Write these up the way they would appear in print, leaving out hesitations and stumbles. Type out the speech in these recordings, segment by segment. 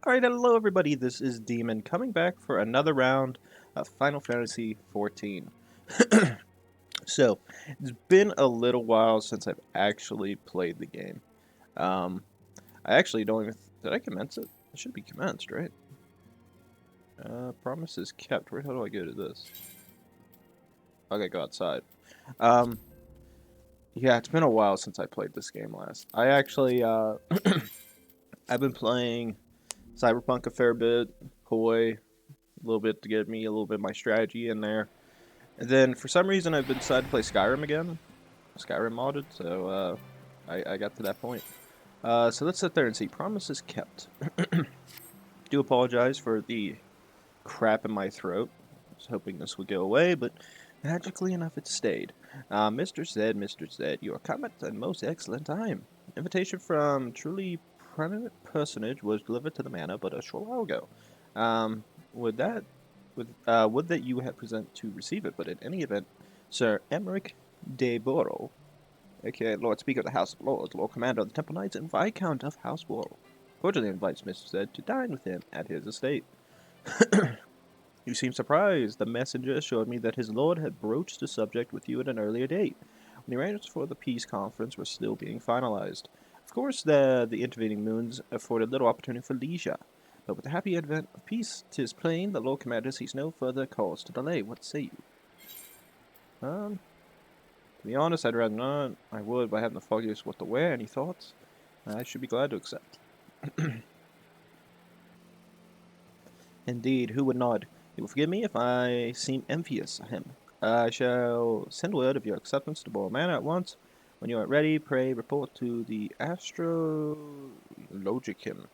Alright, hello everybody, this is Demon coming back for another round of Final Fantasy XIV. So, it's been a little while since I've actually played the game. Um, I actually don't even... Did I commence it? It should be commenced, right? Promises kept. Where do I go to this? Okay, go outside. Um, yeah, it's been a while since I played this game last. I actually, I've been playing Cyberpunk a fair bit, Koi, a little bit to get me a little bit of my strategy in there. And then for some reason I've been decided to play Skyrim again. Skyrim modded, so I got to that point. So let's sit there and see. Promises kept. Do apologize for the crap in my throat. I was hoping this would go away, but magically enough it stayed. Mr. Zed, your comment and most excellent time. Invitation from truly prominent personage was delivered to the manor but a short while ago. Um, would that would that you had present to receive it, but in any event, Sir Emmerich de Boro, aka Lord Speaker of the House of Lords, Lord Commander of the Temple Knights, and Viscount of House Boro, cordially invites Mr. Zed to dine with him at his estate. You seem surprised. The messenger assured me that his lord had broached the subject with you at an earlier date, when the arrangements for the peace conference were still being finalized. Of course, the intervening moons afforded little opportunity for leisure, but with the happy advent of peace, 'tis plain the Lord Commander sees no further cause to delay. What say you? To be honest, I'd rather not. I would, but I haven't the foggiest what to wear. Any thoughts? I should be glad to accept. Indeed, who would not? You will forgive me if I seem envious of him. I shall send word of your acceptance to Boro Manor at once. When you are ready, pray report to the Astrologicum.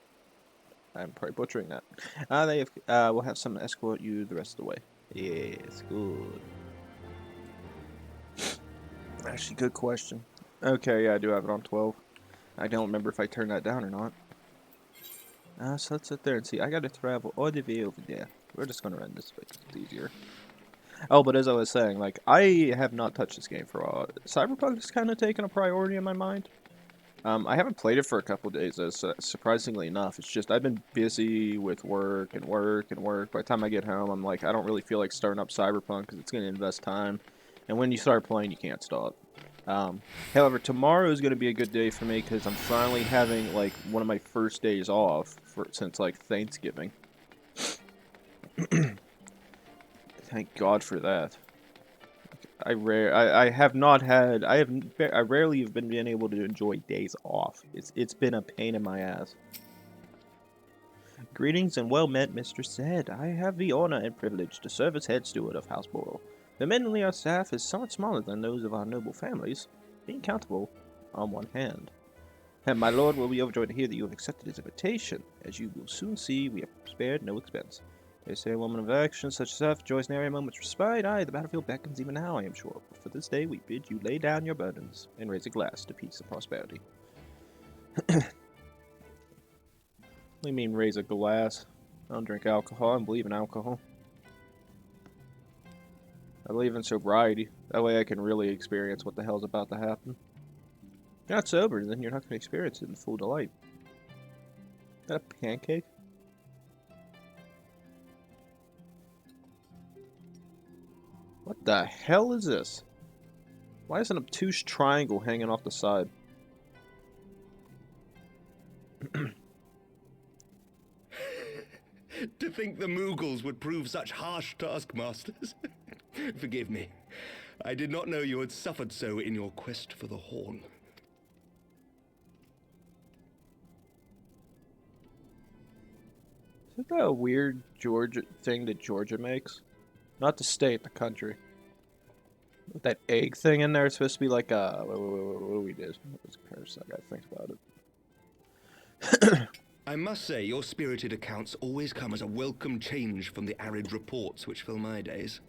I'm probably butchering that. They will have someone escort you the rest of the way. Yes, good. Actually, good question. Okay, yeah, I do have it on 12. I don't remember if I turned that down or not. So let's sit there and see. I gotta travel all the way over there. We're just gonna run this way. It's easier. Oh, but as I was saying, like, I have not touched this game for a while. Cyberpunk has kind of taken a priority in my mind. I haven't played it for a couple of days, surprisingly enough. It's just I've been busy with work and work and work. By the time I get home, I'm like, I don't really feel like starting up Cyberpunk because it's going to invest time. And when you start playing, you can't stop. However, tomorrow is going to be a good day for me because I'm finally having, like, one of my first days off since, like, Thanksgiving. Thank God for that. I have not had I rarely have been able to enjoy days off. It's been a pain in my ass. Greetings and well met, Mr. Zed. I have the honor and privilege to serve as head steward of House Boro. Admittedly, our staff is somewhat smaller than those of our noble families, being countable on one hand. And my lord will be overjoyed to hear that you have accepted his invitation. As you will soon see, we have spared no expense. They say a woman of action such as us joys nary a moment's respite. Aye, the battlefield beckons even now, I am sure. But for this day we bid you lay down your burdens and raise a glass to peace and prosperity. What do you mean raise a glass? I don't drink alcohol. I don't believe in alcohol. I believe in sobriety. That way I can really experience what the hell's about to happen. If you're not sober, then you're not going to experience it in full delight. Is that a pancake? What the hell is this? Why is an obtuse triangle hanging off the side? To think the Moogles would prove such harsh taskmasters. Forgive me. I did not know you had suffered so in your quest for the horn. Isn't that a weird Georgia thing that Georgia makes? Not the state, the country. With that egg thing in there, it's supposed to be like a... What do we do? Let's curse. I gotta think about it. I must say, your spirited accounts always come as a welcome change from the arid reports which fill my days.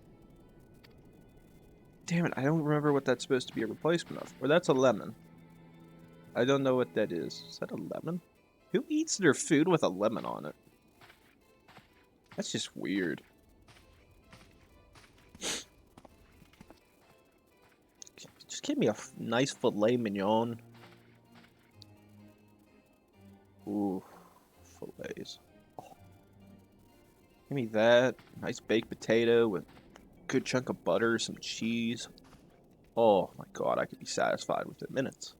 Damn it, I don't remember what that's supposed to be a replacement of. Or that's a lemon. I don't know what that is. Is that a lemon? Who eats their food with a lemon on it? That's just weird. Just give me a nice filet mignon. Ooh, fillets. Give me that. Nice baked potato with a good chunk of butter, some cheese. Oh my god, I could be satisfied within minutes.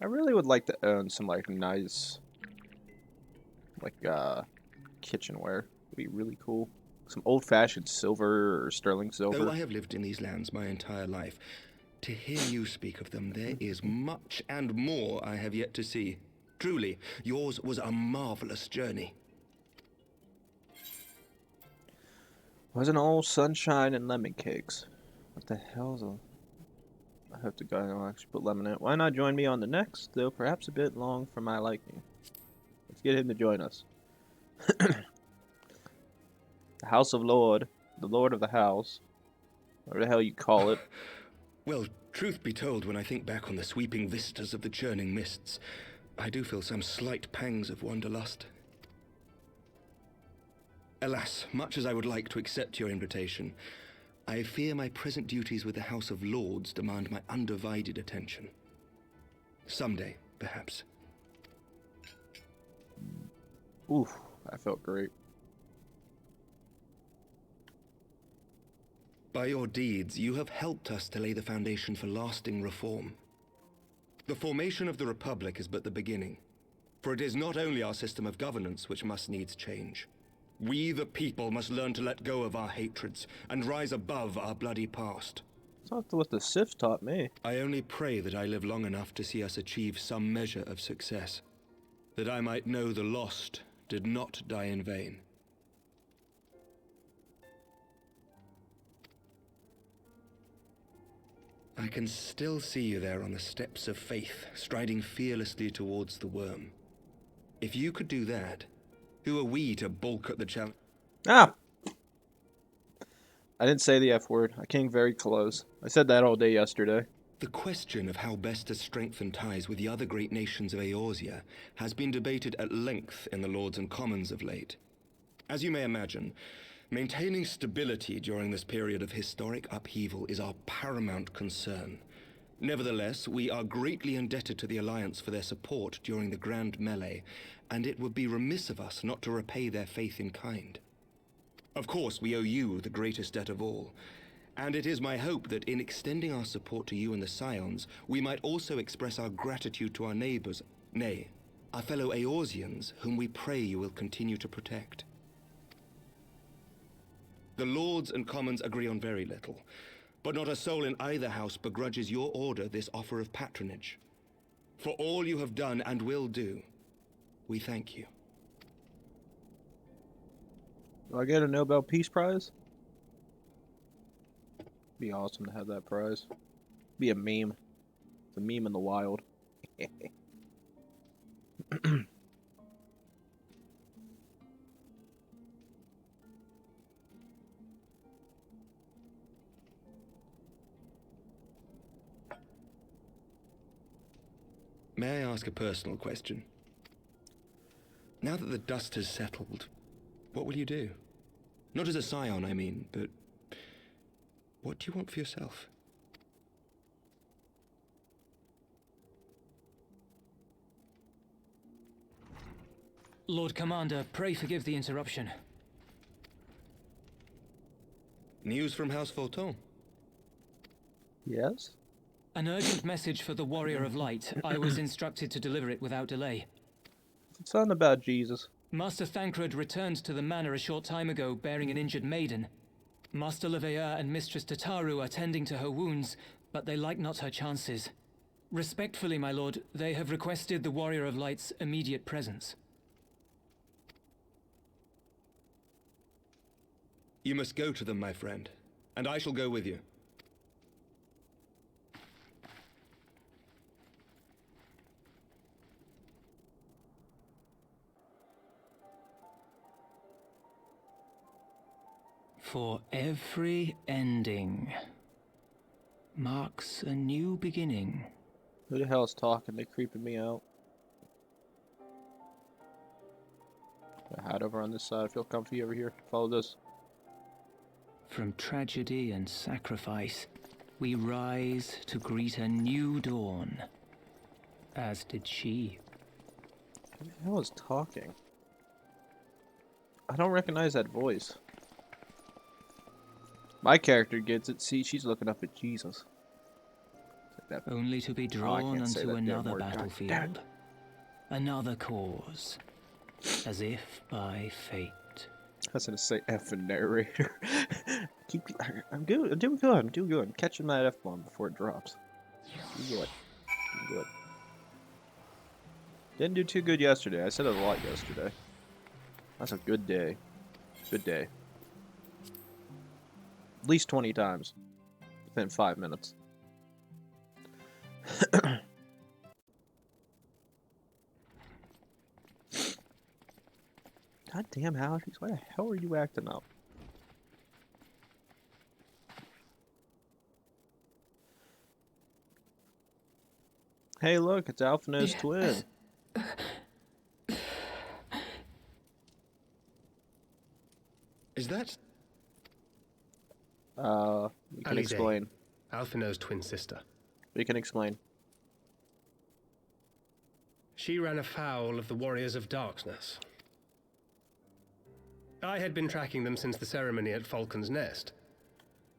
I really would like to own some like nice kitchenware. Would be really cool. Some old-fashioned silver or sterling Though silver. I have lived in these lands my entire life, to hear you speak of them, there is much and more I have yet to see. Truly, yours was a marvelous journey. Wasn't all sunshine and lemon cakes. What the hell's a... I hope the guy will actually put lemon in it. Why not join me on the next, though perhaps a bit long for my liking? Let's get him to join us. The House of Lord, the Lord of the House, whatever the hell you call it. Well, truth be told, when I think back on the sweeping vistas of the churning mists, I do feel some slight pangs of wanderlust. Alas, much as I would like to accept your invitation, I fear my present duties with the House of Lords demand my undivided attention. Someday, perhaps. Oof, that felt great. By your deeds, you have helped us to lay the foundation for lasting reform. The formation of the Republic is but the beginning, for it is not only our system of governance which must needs change. We, the people, must learn to let go of our hatreds and rise above our bloody past. It's not what the Sith taught me. I only pray that I live long enough to see us achieve some measure of success, that I might know the lost did not die in vain. I can still see you there on the steps of faith, striding fearlessly towards the worm. If you could do that, who are we to balk at the challenge? Ah! I didn't say the F word. I came very close. I said that all day yesterday. The question of how best to strengthen ties with the other great nations of Eorzea has been debated at length in the Lords and Commons of late. As you may imagine, maintaining stability during this period of historic upheaval is our paramount concern. Nevertheless, we are greatly indebted to the Alliance for their support during the Grand Melee, and it would be remiss of us not to repay their faith in kind. Of course, we owe you the greatest debt of all, and it is my hope that in extending our support to you and the Scions, we might also express our gratitude to our neighbors, nay, our fellow Eorzeans, whom we pray you will continue to protect. The Lords and Commons agree on very little, but not a soul in either house begrudges your order this offer of patronage. For all you have done and will do, we thank you. Do I get a Nobel Peace Prize? Be awesome to have that prize. Be a meme. It's a meme in the wild. May I ask a personal question? Now that the dust has settled, what will you do? Not as a scion, I mean, but what do you want for yourself? Lord Commander, pray forgive the interruption. News from House Fulton? Yes? An urgent message for the Warrior of Light. I was instructed to deliver it without delay. It's something about Jesus. Master Thancred returned to the manor a short time ago bearing an injured maiden. Master Leveilleur and Mistress Tataru are tending to her wounds, but they like not her chances. Respectfully, my lord, they have requested the Warrior of Light's immediate presence. You must go to them, my friend, and I shall go with you. For every ending marks a new beginning. Who the hell is talking? They're creeping me out. I hide over on this side. I feel comfy over here. Follow this. From tragedy and sacrifice we rise to greet a new dawn. As did she. Who the hell is talking? I don't recognize that voice. My character gets it. See, she's looking up at Jesus. That, Only to be I drawn can't say onto that damn another word. God damn battlefield. Another cause. As if by fate. I was gonna say effing narrator. I'm good. I'm doing good. I'm doing good. I'm catching that F-bomb before it drops. Do good. Do good. Didn't do too good yesterday. I said it a lot yesterday. That's a good day. Good day. At least 20 times. Within 5 minutes. God damn, Allergies. Why the hell are you acting up? Hey, look, it's Alphina's twin. Is that We can Alize, explain. Alphina's twin sister. We can explain. She ran afoul of the Warriors of Darkness. I had been tracking them since the ceremony at Falcon's Nest.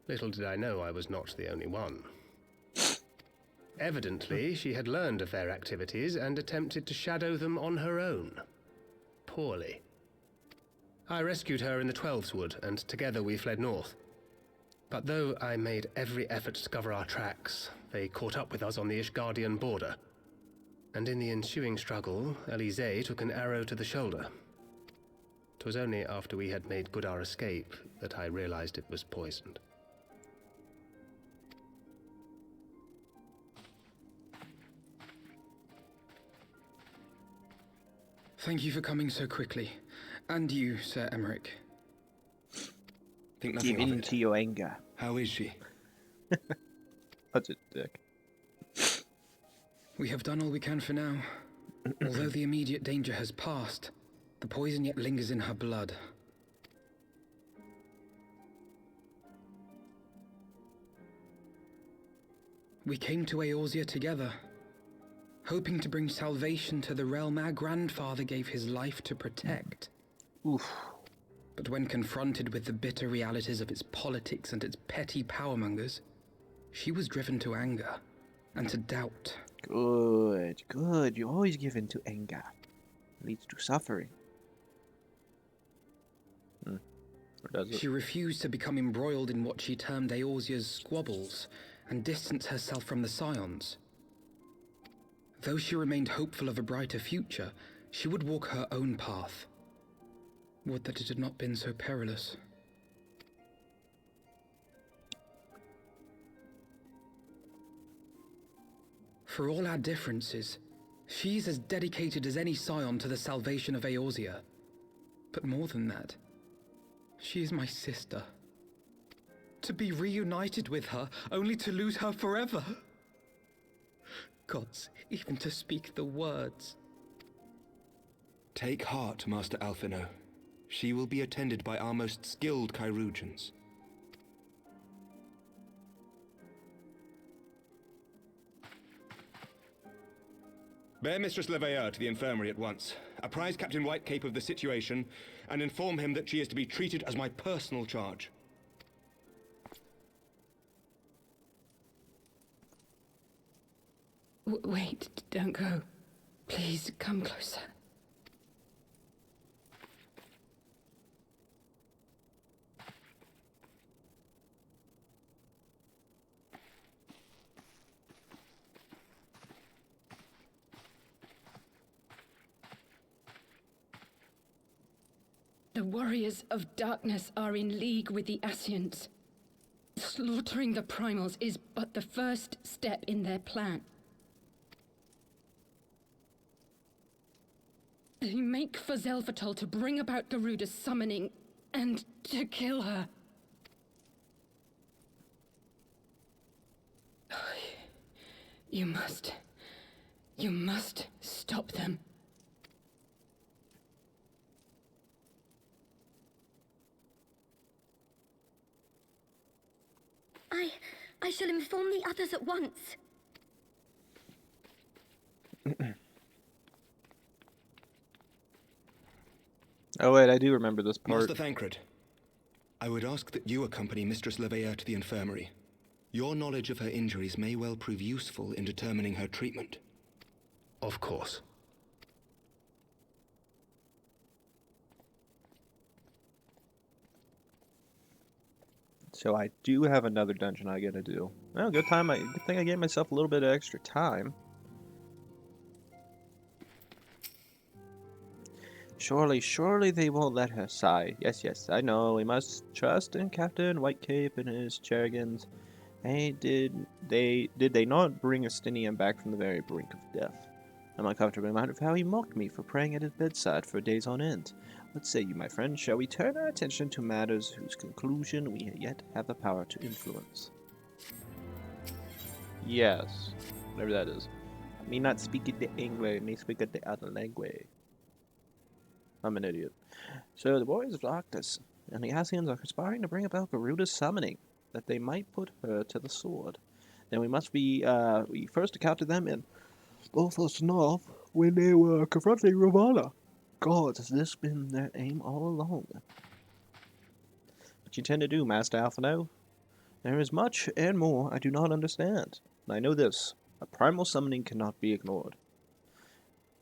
Little did I know I was not the only one. Evidently, she had learned of their activities and attempted to shadow them on her own. Poorly. I rescued her in the Twelveswood, and together we fled north. But though I made every effort to cover our tracks, they caught up with us on the Ishgardian border. And in the ensuing struggle, Alize took an arrow to the shoulder. 'Twas only after we had made good our escape that I realized it was poisoned. Thank you for coming so quickly. And you, Sir Emmerich. think Give nothing of in it? to your anger. How is she? Such a dick. We have done all we can for now. Although the immediate danger has passed, the poison yet lingers in her blood. We came to Eorzea together, hoping to bring salvation to the realm our grandfather gave his life to protect. Oof. But when confronted with the bitter realities of its politics and its petty powermongers, she was driven to anger and to doubt. Good, good. You always give in to anger. It leads to suffering. Or does it? She refused to become embroiled in what she termed Eorzea's squabbles and distance herself from the Scions. Though she remained hopeful of a brighter future, she would walk her own path. Would that it had not been so perilous. For all our differences, she's as dedicated as any Scion to the salvation of Eorzea. But more than that, she is my sister. To be reunited with her, only to lose her forever. Gods, even to speak the words. Take heart, Master Alphino. She will be attended by our most skilled Chirurgeons. Bear Mistress Leveilleur to the infirmary at once. Apprise Captain Whitecape of the situation, and inform him that she is to be treated as my personal charge. Wait, don't go. Please, come closer. The Warriors of Darkness are in league with the Ascians. Slaughtering the Primals is but the first step in their plan. They make for Xelphatol to bring about Garuda's summoning and to kill her. You must stop them. I shall inform the others at once. Oh wait, I do remember this part. Master Thancred, I would ask that you accompany Mistress Levea to the infirmary. Your knowledge of her injuries may well prove useful in determining her treatment. Of course. So I do have another dungeon I gotta do. Well, good thing I gave myself a little bit of extra time. Surely they won't let her sigh. Yes, I know. We must trust in Captain Whitecape and his Cheragons. Did they not bring Estinian back from the very brink of death? I'm uncomfortably reminded of how he mocked me for praying at his bedside for days on end. What say you, my friend? Shall we turn our attention to matters whose conclusion we yet have the power to influence? Yes. Whatever that is. Me not speaking the English, me speaking the other language. I'm an idiot. So the Warriors of Darkness and the Ascians are conspiring to bring about Garuda's summoning, that they might put her to the sword. Then we must be we first encountered them in Bothos North when they were confronting Ravana. God, has this been their aim all along? What you intend to do, Master Alphino? There is much and more I do not understand. I know this. A primal summoning cannot be ignored.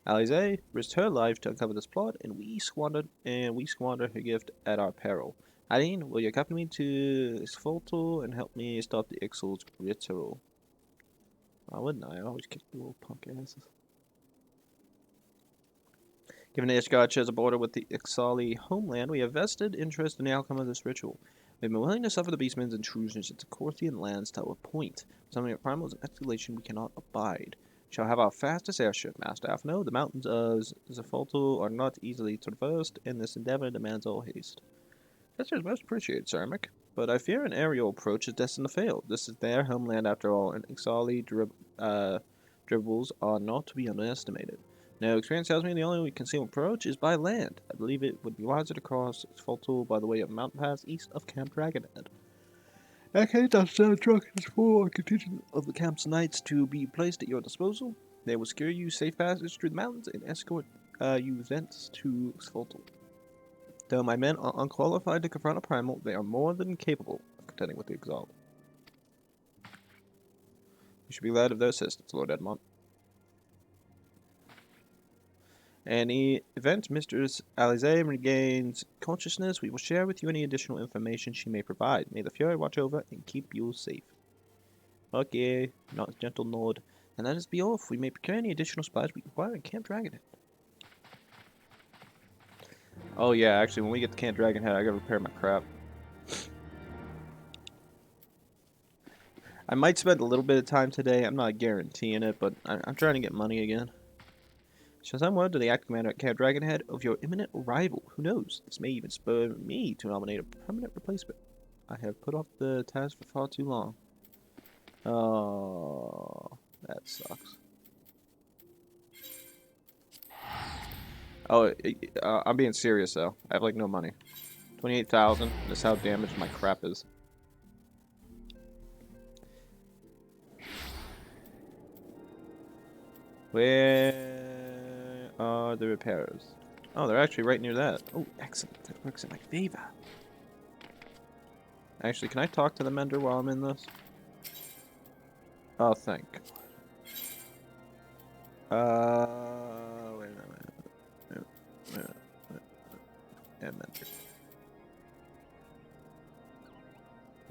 Alize risked her life to uncover this plot, and we squandered her gift at our peril. Hydaelyn, will you accompany me to Xelphatol and help me stop the Ixal's ritual? Why wouldn't I? I always kick the little punk asses. Given that Ishgard shares a border with the Ixali homeland, we have vested interest in the outcome of this ritual. We have been willing to suffer the beastmen's intrusions into Corthian lands to a point. Something that primal is an escalation we cannot abide. We shall have our fastest airship, Master Alphino. The mountains of Xelphatol are not easily traversed, and this endeavor demands all haste. This is most appreciated, Sir Mick, but I fear an aerial approach is destined to fail. This is their homeland after all, and Ixali dribbles are not to be underestimated. Now, experience tells me the only concealed approach is by land. I believe it would be wiser to cross Xelphatol by the way of mountain pass east of Camp Dragonhead. In that case, I'll send a truck and a contingent of the camp's knights to be placed at your disposal. They will secure you safe passage through the mountains and escort you thence to Xelphatol. Though my men are unqualified to confront a primal, they are more than capable of contending with the Exalt. You should be glad of their assistance, Lord Edmont. In the event Mistress Alize regains consciousness, we will share with you any additional information she may provide. May the Fury watch over and keep you safe. Okay, not a gentle nod. And let us be off. We may procure any additional supplies we require in Camp Dragonhead. Oh yeah, actually, when we get to Camp Dragonhead, I gotta repair my crap. I might spend a little bit of time today. I'm not guaranteeing it, but I'm trying to get money again. Shall send word to the acting commander at Camp Dragonhead of your imminent arrival. Who knows? This may even spur me to nominate a permanent replacement. I have put off the task for far too long. Oh, that sucks. Oh, I'm being serious though. I have like no money. 28,000. That's how damaged my crap is. Where are the repairs? Oh, they're actually right near that. Oh, excellent. That works in my favor. Actually, can I talk to the mender while I'm in this? Oh, thank God. Wait a minute. Yeah, mender.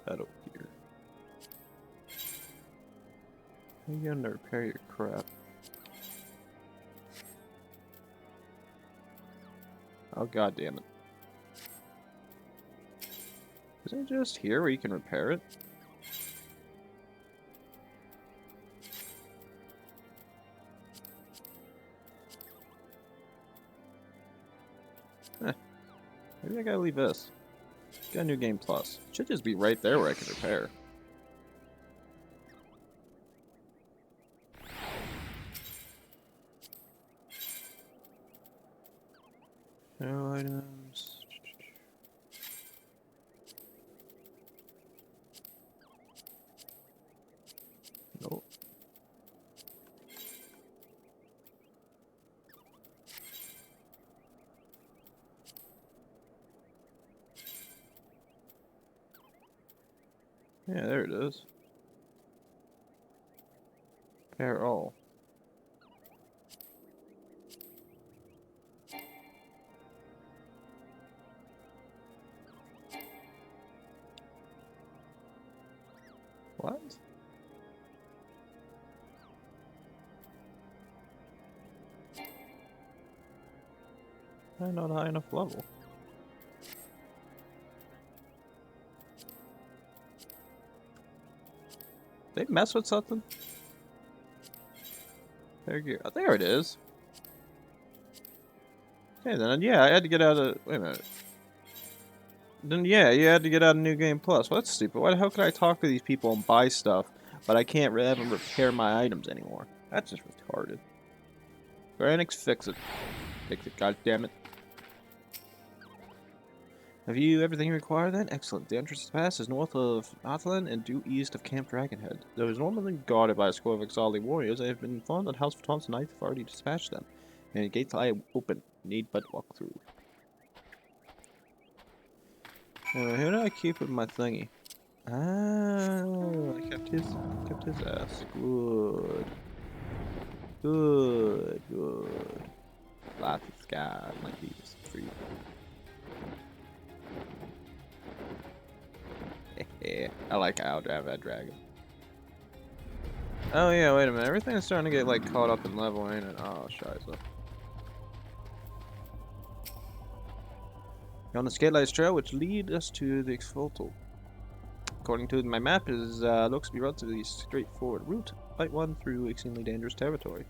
That over here. How are you gonna repair your crap? Oh, god damn it. Isn't it just here where you can repair it? Maybe I gotta leave this. Got a new game plus. Should just be right there where I can repair. No items. Yeah, there it is. Pair all. What? I'm not high enough level. They mess with something? There it is. Okay, then yeah, I had to get out of. Wait a minute. Then yeah, you had to get out of New Game Plus. Well, that's stupid. Why the hell could I talk to these people and buy stuff, but I can't have them repair my items anymore? That's just retarded. Square Enix, fix it. Fix it, goddammit. Have you everything you require then? Excellent. The entrance to the pass is north of Hydaelyn and due east of Camp Dragonhead. Though it is normally guarded by a score of exiled warriors, I have been informed that House Photon's Knights have already dispatched them. And the gates lie open. Need but walk through. Who did I keep with my thingy? Ah, I kept his ass. Good. Good, good. Lots of sky like these. Free. I like how I'll drive that dragon. Oh yeah, wait a minute. Everything's starting to get like caught up in level, ain't it? Oh, scheiße. You're on the Skatelights Trail, which lead us to the Xelphatol. According to my map, it looks to be a relatively straightforward route. Fight one through extremely dangerous territory.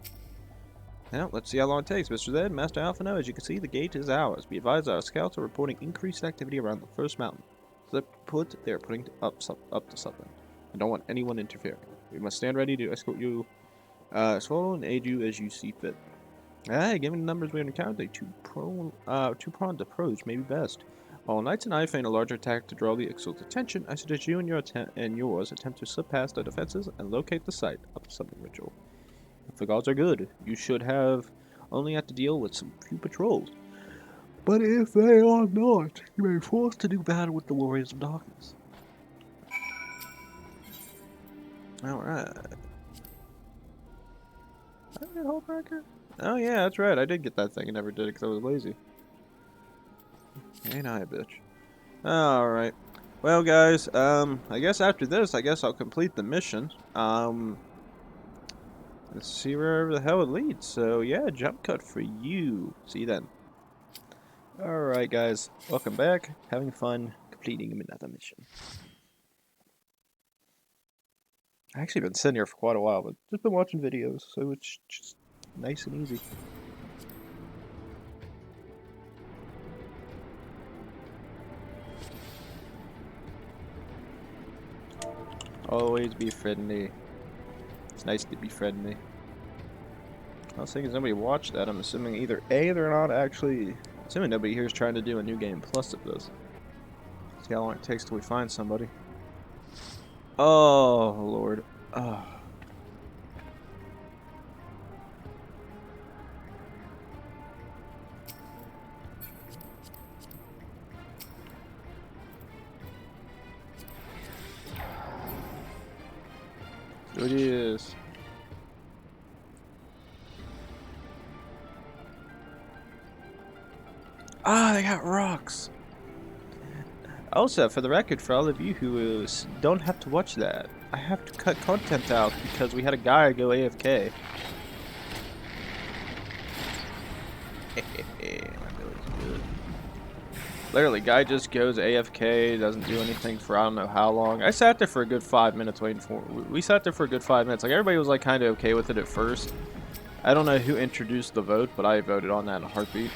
Now, let's see how long it takes. Mr. Zed, Master Alphino, as you can see, the gate is ours. Be advised, our scouts are reporting increased activity around the first mountain. They're putting up to something. I don't want anyone interfering. We must stand ready to escort you, and aid you as you see fit. Given the numbers we encountered, a two-pronged approach may be best. While knights and I feign a larger attack to draw the Ixal's attention, I suggest you and yours attempt to slip past the defenses and locate the site of the summoning ritual. If the gods are good, you should only have to deal with some few patrols. But if they are not, you may be forced to do battle with the warriors of darkness. Alright. Did I get Hope Breaker? Oh yeah, that's right. I did get that thing. I never did it because I was lazy. Ain't I a bitch? Alright. Well, guys, I guess after this, I'll complete the mission. Let's see wherever the hell it leads. So, yeah, jump cut for you. See you then. Alright, guys. Welcome back. Having fun completing another mission. I've actually been sitting here for quite a while, but just been watching videos, so it's just nice and easy. Always be friendly. It's nice to be friendly. I was thinking nobody watched that. I'm assuming either A, they're not actually... Assuming nobody here is trying to do a new game plus of this. See how long it takes till we find somebody. Oh, Lord. Oh. It is. Ah, they got rocks. Also, for the record, for all of you who don't have to watch that, I have to cut content out because we had a guy go AFK. Literally, guy just goes AFK, doesn't do anything for I don't know how long. I sat there for a good 5 minutes waiting for. We sat there for a good 5 minutes. Like everybody was like kind of okay with it at first. I don't know who introduced the vote, but I voted on that in a heartbeat.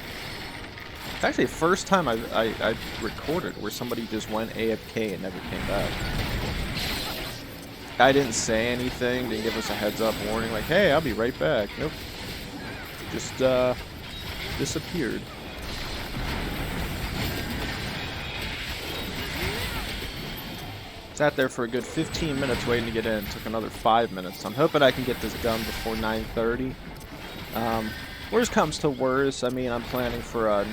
It's actually the first time I recorded where somebody just went AFK and never came back. I didn't say anything, didn't give us a heads up warning like, hey, I'll be right back. Nope. Just disappeared. Sat there for a good 15 minutes waiting to get in. Took another 5 minutes. I'm hoping I can get this done before 9:30. Worst comes to worst, I mean, I'm planning for a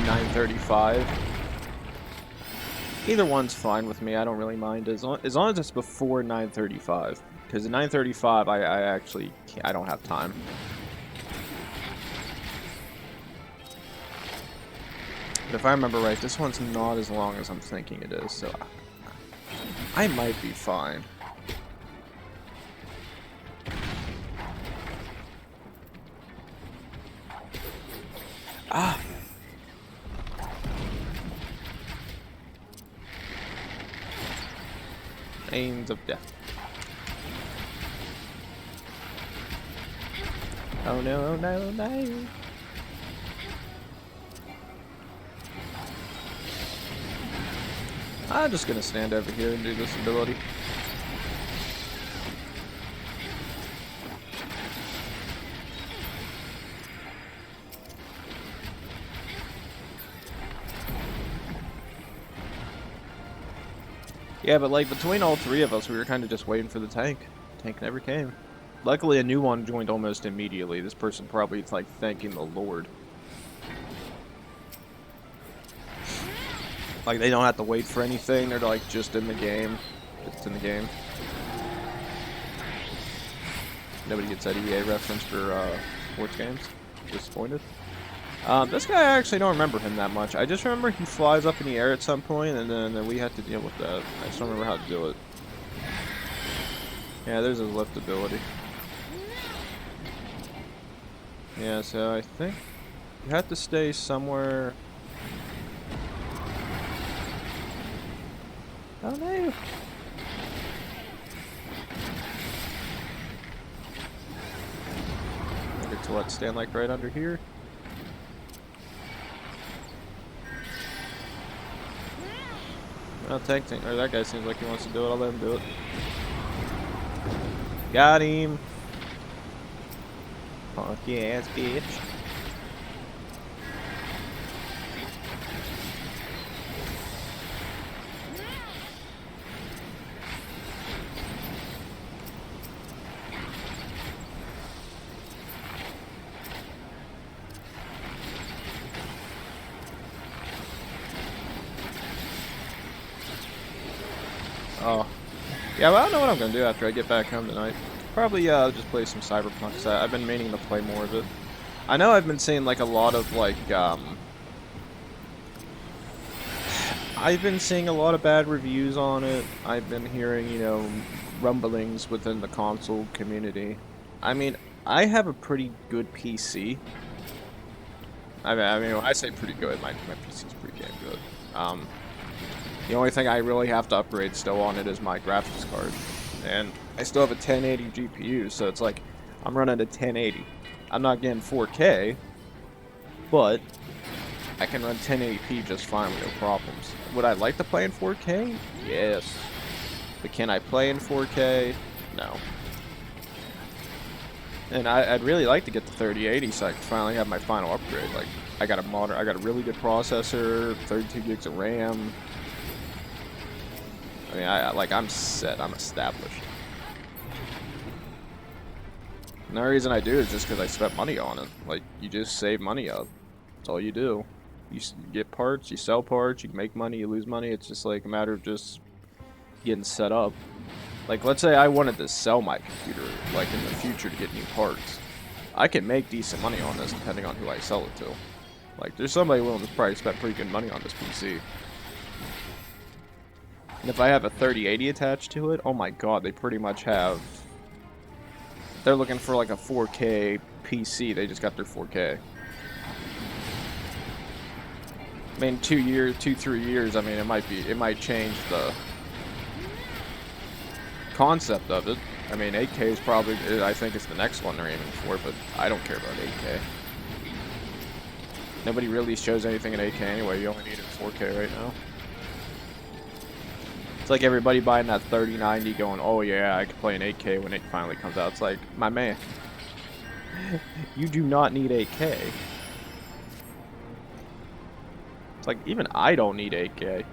9:35. Either one's fine with me. I don't really mind as long as it's before 9:35. Because at 9:35, I actually can't, I don't have time. But if I remember right, this one's not as long as I'm thinking it is, so I might be fine. Ah! Names of death. Oh no, oh no, oh no. I'm just gonna stand over here and do this ability. Yeah, but like between all three of us, we were kind of just waiting for the tank. Tank never came. Luckily, a new one joined almost immediately. This person probably is like thanking the Lord. Like they don't have to wait for anything. They're like just in the game. Just in the game. Nobody gets that EA reference for sports games. Disappointed. This guy, I actually don't remember him that much. I just remember he flies up in the air at some point, and then we have to deal with that. I just don't remember how to do it. Yeah, there's his lift ability. Yeah, so I think you have to stay somewhere. Oh no! Get to what? Stand like right under here. Well, tank tank. Or that guy seems like he wants to do it. I'll let him do it. Got him. Funky ass bitch. Oh. Yeah, well, I don't know what I'm gonna do after I get back home tonight. Probably just play some Cyberpunk, 'cause I've been meaning to play more of it. I know I've been seeing like a lot of like I've been seeing a lot of bad reviews on it. I've been hearing, you know, rumblings within the console community. I mean, I have a pretty good PC. I mean, when I say pretty good, my PC's pretty damn good. The only thing I really have to upgrade still on it is my graphics card. And I still have a 1080 GPU, so it's like, I'm running a 1080. I'm not getting 4K, but I can run 1080p just fine with no problems. Would I like to play in 4K? Yes. But can I play in 4K? No. And I'd really like to get the 3080 so I can finally have my final upgrade. Like, I got a really good processor, 32 gigs of RAM. I mean, I'm set. I'm established. And the reason I do is just because I spent money on it. Like, you just save money up. That's all you do. You get parts, you sell parts, you make money, you lose money. It's just like a matter of just getting set up. Like, let's say I wanted to sell my computer, like, in the future to get new parts. I can make decent money on this depending on who I sell it to. Like, there's somebody willing to probably spend pretty good money on this PC. And if I have a 3080 attached to it, oh my god, they pretty much have... They're looking for like a 4K PC, they just got their 4K. I mean, 3 years, I mean, it might change the concept of it. I mean, 8K is probably, I think it's the next one they're aiming for, but I don't care about 8K. Nobody really shows anything in 8K anyway, you only need it in 4K right now. It's like everybody buying that 3090 going, oh yeah, I can play in 8K when it finally comes out. It's like, my man, you do not need 8K. It's like, even I don't need 8K.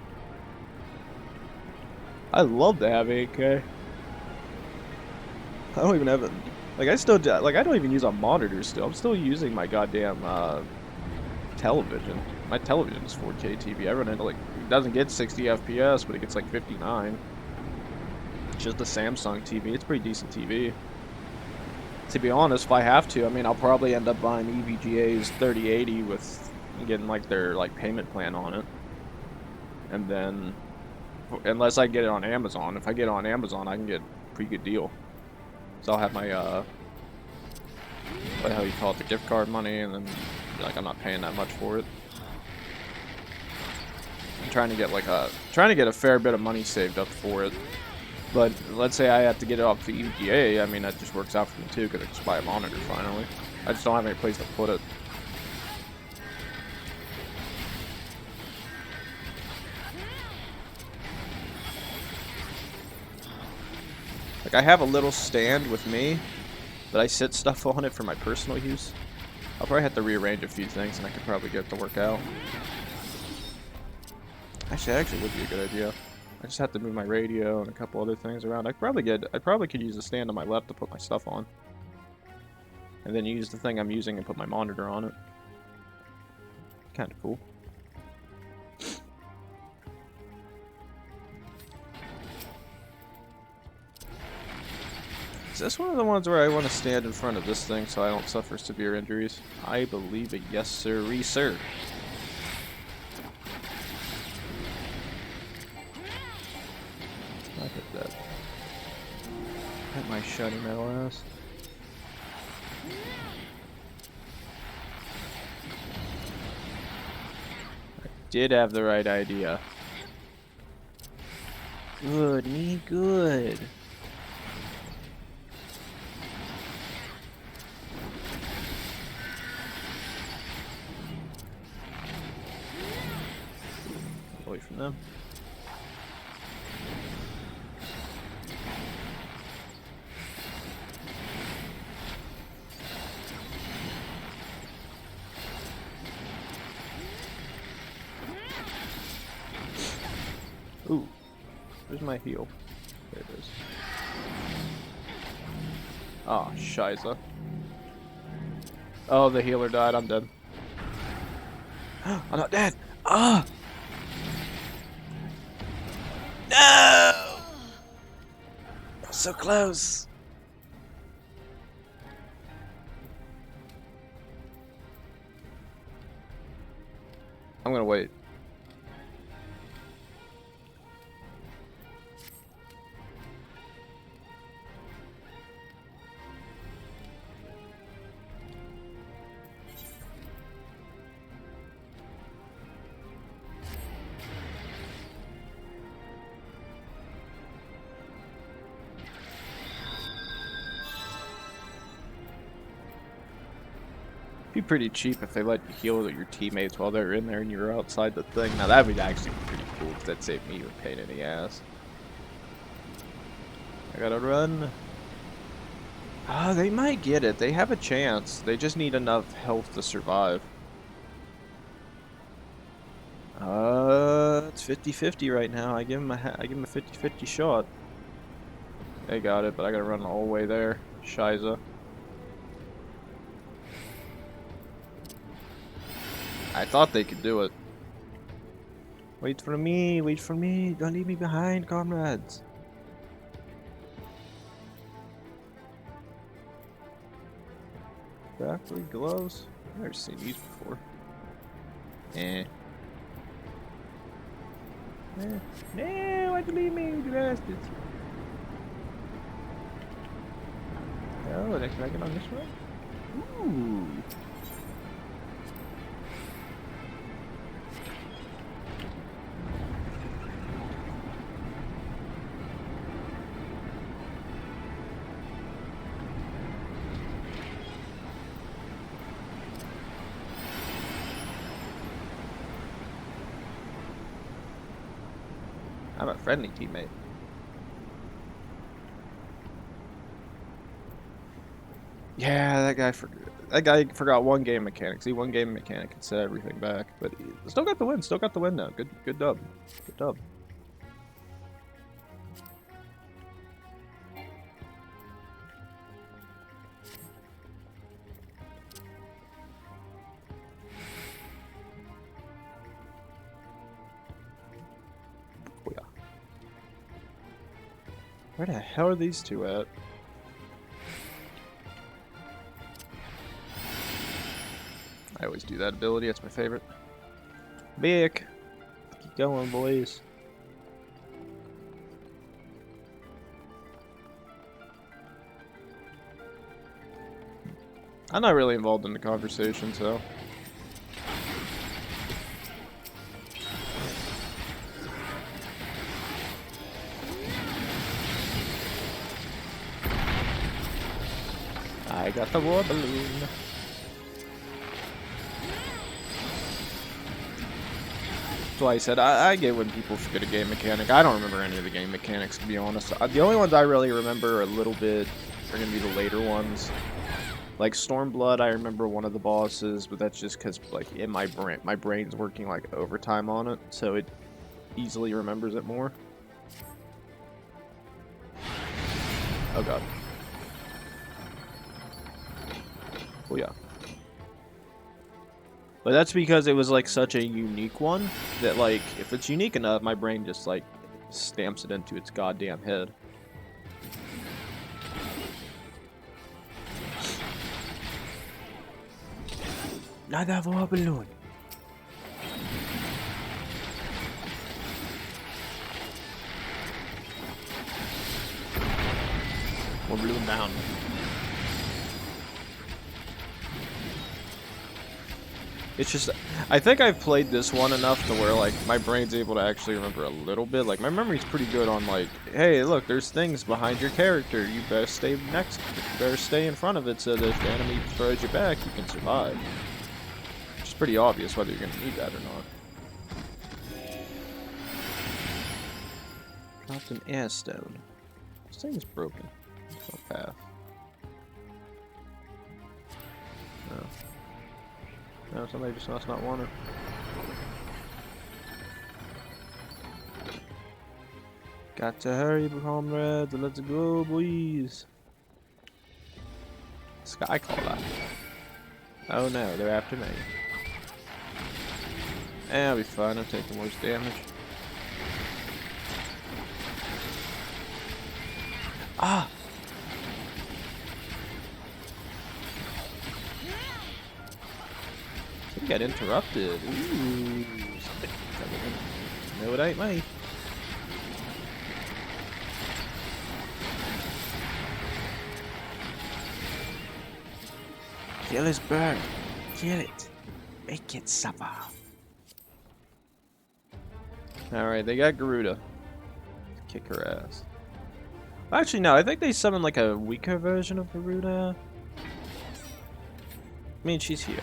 I love to have 8K. I don't even have it. Like, I don't even use a monitor still. I'm still using my goddamn television. My television is 4K TV. I run into like doesn't get 60 FPS, but it gets like 59. It's just a Samsung TV. It's a pretty decent TV. To be honest, if I have to, I mean, I'll probably end up buying EVGA's 3080 with getting like their like payment plan on it. And then, unless I get it on Amazon, if I get it on Amazon, I can get a pretty good deal. So I'll have my what the hell you call it, the gift card money, and then like I'm not paying that much for it. I'm trying to get like a fair bit of money saved up for it. But let's say I have to get it off the EVGA, I mean that just works out for me too, because I just buy a monitor finally. I just don't have any place to put it. Like I have a little stand with me, but I sit stuff on it for my personal use. I'll probably have to rearrange a few things, and I could probably get it to work out. Actually would be a good idea. I just have to move my radio and a couple other things around. I probably could use a stand on my left to put my stuff on. And then use the thing I'm using and put my monitor on it. Kinda cool. Is this one of the ones where I want to stand in front of this thing so I don't suffer severe injuries? I believe it, yes sir-ree sir. I hit that. Hit my shiny metal ass. I did have the right idea. Good, me good. Away from them. Ooh, where's my heal? There it is. Oh, shiza. Oh, the healer died. I'm dead. I'm not dead. Ah! No! So close. I'm gonna wait. Be pretty cheap if they let you heal your teammates while they're in there and you're outside the thing. Now that would actually be pretty cool because that'd save me a pain in the ass. I gotta run. Ah, they might get it. They have a chance. They just need enough health to survive. It's 50-50 right now. I give him a 50-50 shot. They got it, but I gotta run all the way there. Shiza. I thought they could do it. Wait for me, wait for me. Don't leave me behind, comrades. Backward gloves? I've never seen these before. Eh. No, why'd you leave me, you bastards? Oh, next dragon on this one? Ooh. I'm a friendly teammate. Yeah, that guy forgot one game mechanic. See, one game mechanic can set everything back, but he still got the win. Still got the win now. Good dub. Good dub. Where the hell are these two at? I always do that ability, that's my favorite. Big! Keep going, boys. I'm not really involved in the conversation, so... I got the war balloon. That's why I said I get when people forget a game mechanic. I don't remember any of the game mechanics, to be honest. The only ones I really remember a little bit are going to be the later ones. Like Stormblood, I remember one of the bosses, but that's just because, like, in my brain's working like overtime on it, so it easily remembers it more. Oh god. Oh yeah. But that's because it was like such a unique one that, like, if it's unique enough, my brain just like stamps it into its goddamn head. Another war balloon. War balloon down. It's just, I think I've played this one enough to where, like, my brain's able to actually remember a little bit. Like, my memory's pretty good on, like, hey, look, there's things behind your character. You better stay next, you better stay in front of it so that if the enemy throws you back, you can survive. It's pretty obvious whether you're going to need that or not. Dropped an air stone. This thing is broken. No path. No. No, somebody just must not want it. Got to hurry, comrades. Let's go, boys. Skycaller. Oh no, they're after me. I'll be fine. I'm taking worse damage. Ah! We got interrupted. Ooh. No, it ain't me. Kill this bird. Kill it. Make it suffer. Alright, they got Garuda. Kick her ass. Actually, no, I think they summoned like a weaker version of Garuda. I mean, she's here.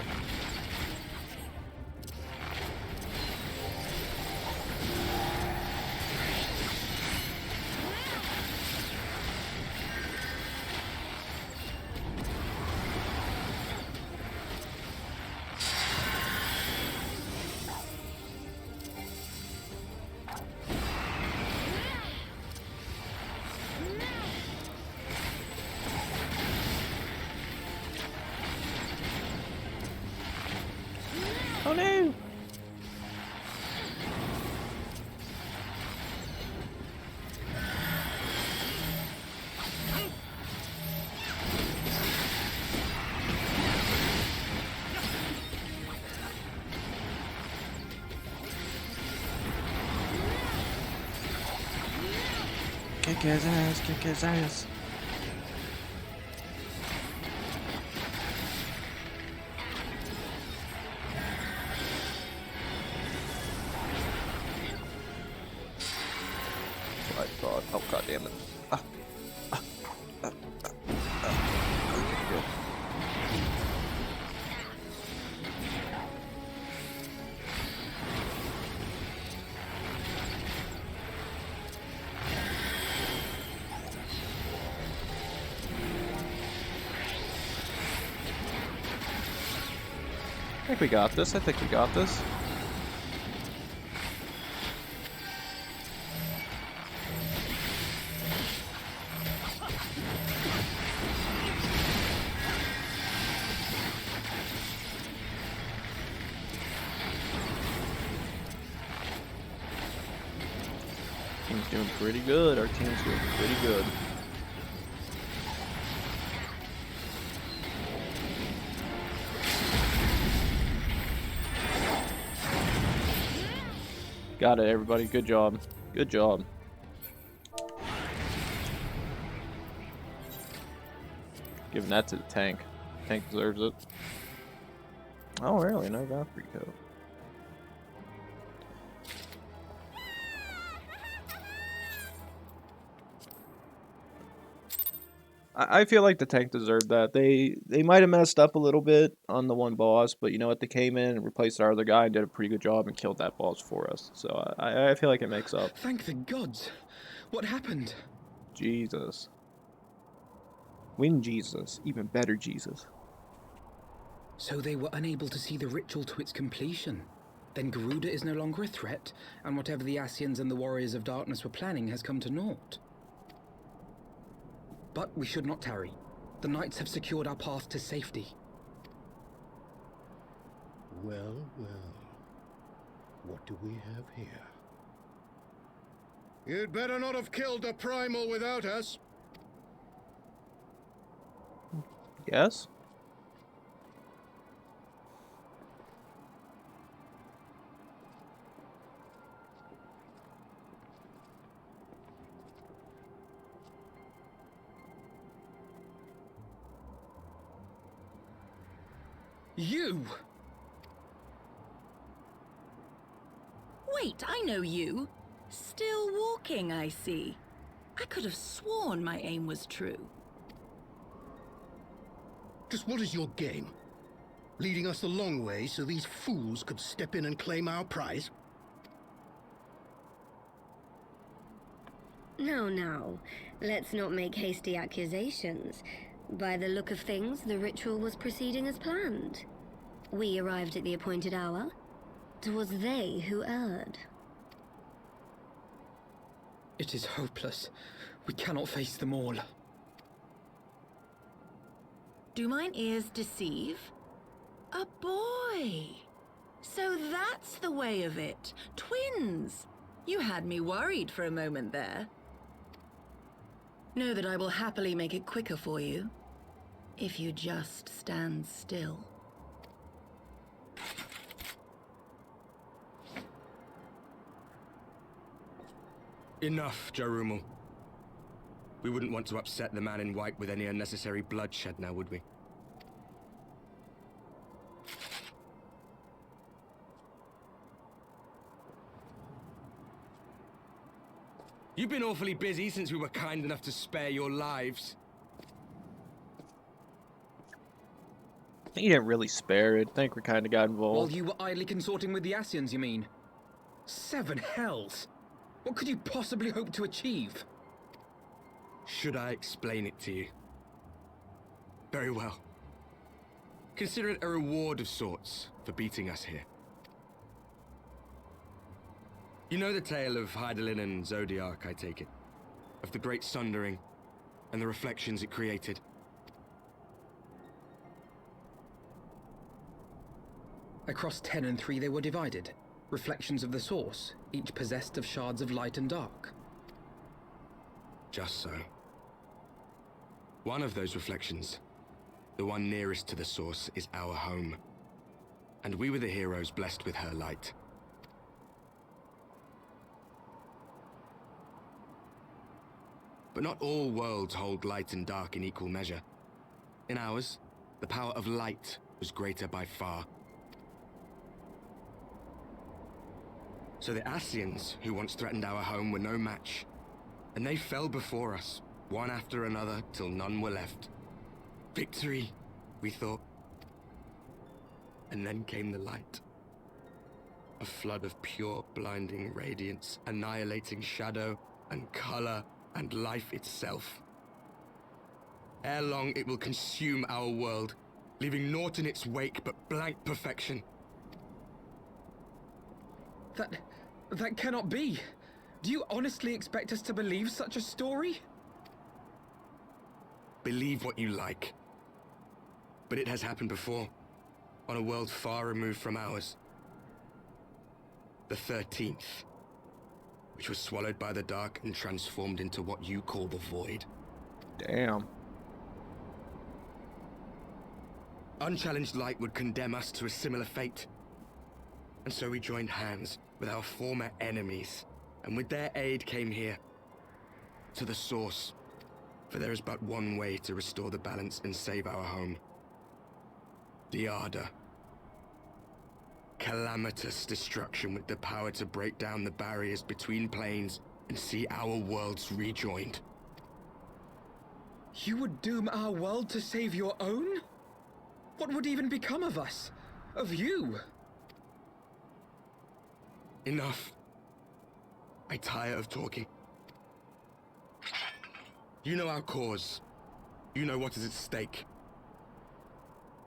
Oh no! Kick his ass, kick his ass. Oh god damn it. Good. I think we got this. I think we got this. Doing pretty good. Our team's doing pretty good. Got it, everybody. Good job. Good job. Giving that to the tank. Tank deserves it. Oh, really? No Valkyrie code. I feel like the tank deserved that. They might have messed up a little bit on the one boss, but you know what? They came in and replaced our other guy and did a pretty good job and killed that boss for us. So I feel like it makes up. Thank the gods. What happened? Jesus. Win Jesus. Even better Jesus. So they were unable to see the ritual to its completion. Then Garuda is no longer a threat, and whatever the Ascians and the Warriors of Darkness were planning has come to naught. But we should not tarry. The knights have secured our path to safety. Well, well. What do we have here? You'd better not have killed the primal without us. Yes? You! Wait, I know you. Still walking, I see. I could have sworn my aim was true. Just what is your game? Leading us the long way so these fools could step in and claim our prize? No. Let's not make hasty accusations. By the look of things, the ritual was proceeding as planned. We arrived at the appointed hour. 'Twas they who erred. It is hopeless. We cannot face them all. Do mine ears deceive? A boy! So that's the way of it. Twins! You had me worried for a moment there. Know that I will happily make it quicker for you, if you just stand still. Enough, Jarumul. We wouldn't want to upset the man in white with any unnecessary bloodshed now, would we? You've been awfully busy since we were kind enough to spare your lives. You didn't really spare it. I think we kind of got While involved. you were idly consorting with the Ascians, you mean? 7 hells! What could you possibly hope to achieve? Should I explain it to you? Very well. Consider it a reward of sorts for beating us here. You know the tale of Hydaelyn and Zodiac, I take it? Of the Great Sundering and the reflections it created? Across 10 and 3 they were divided. Reflections of the source, each possessed of shards of light and dark. Just so. One of those reflections, the one nearest to the source, is our home. And we were the heroes blessed with her light. But not all worlds hold light and dark in equal measure. In ours, the power of light was greater by far. So the Ascians, who once threatened our home, were no match. And they fell before us, one after another, till none were left. Victory, we thought. And then came the light. A flood of pure, blinding radiance, annihilating shadow and color and life itself. Ere long, it will consume our world, leaving naught in its wake but blank perfection. That cannot be. Do you honestly expect us to believe such a story? Believe what you like. But it has happened before, on a world far removed from ours. The 13th. which was swallowed by the dark and transformed into what you call the Void. Damn. Unchallenged light would condemn us to a similar fate. And so we joined hands with our former enemies, and with their aid came here, to the Source. For there is but one way to restore the balance and save our home. The Ardor. Calamitous destruction with the power to break down the barriers between planes and see our worlds rejoined. You would doom our world to save your own? What would even become of us? Of you? Enough. I tire of talking. You know our cause. You know what is at stake.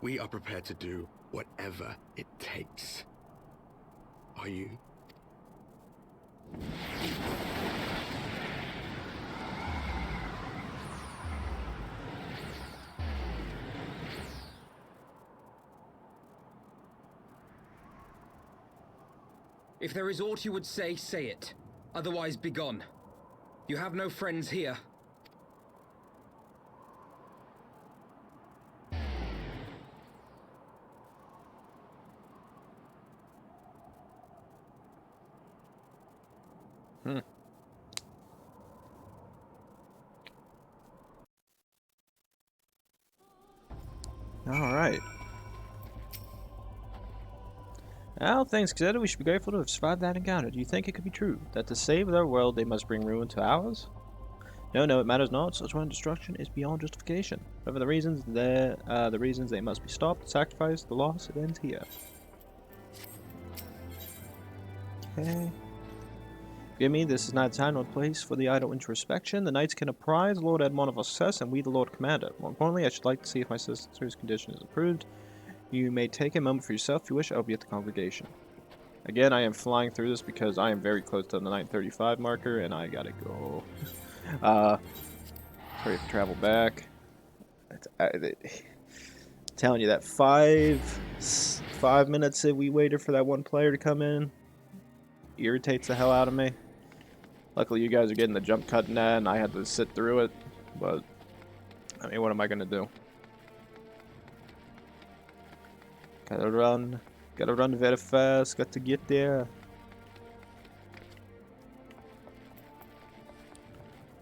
We are prepared to do whatever it takes. Are you? If there is aught you would say, say it. Otherwise, begone. You have no friends here. All right. Well, thanks, Zhed. We should be grateful to have survived that encounter. Do you think it could be true that to save their world, they must bring ruin to ours? No, it matters not. Such one destruction is beyond justification. Whatever the reasons, they must be stopped, sacrificed, the loss, it ends here. Okay. Forgive me, this is neither time nor place for the idle introspection. The knights can apprise Lord Edmond of our success, and we the Lord Commander. More importantly, I should like to see if my sister's condition is approved. You may take a moment for yourself if you wish. I'll be at the congregation. Again, I am flying through this because I am very close to the 9:35 marker, and I gotta go. Sorry to travel back. Telling you that 5 minutes that we waited for that one player to come in irritates the hell out of me. Luckily, you guys are getting the jump cut in that, and I had to sit through it. But I mean, what am I gonna do? Gotta run very fast. Got to get there.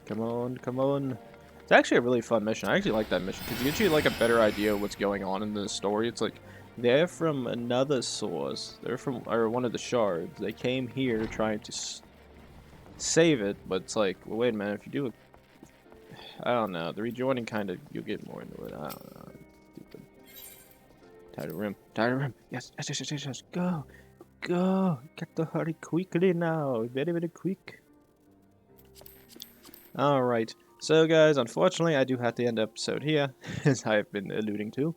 Come on. It's actually a really fun mission. I actually like that mission because it gives you like a better idea of what's going on in the story. It's like they're from another source. They're from one of the shards. They came here trying to save it, but it's like, well, wait a minute. If you do it, I don't know. The rejoining kind of, you'll get more into it. I don't know. Stupid. Tired of rim. Yes. Go. Got to hurry quickly now. Very quick. Alright, so guys, unfortunately I do have to end the episode here, as I have been alluding to.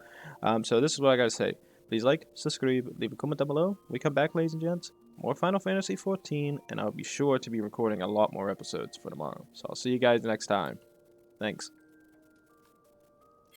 So this is what I gotta say. Please like, subscribe, leave a comment down below. We come back, ladies and gents, more Final Fantasy XIV, and I'll be sure to be recording a lot more episodes for tomorrow. So I'll see you guys next time. Thanks.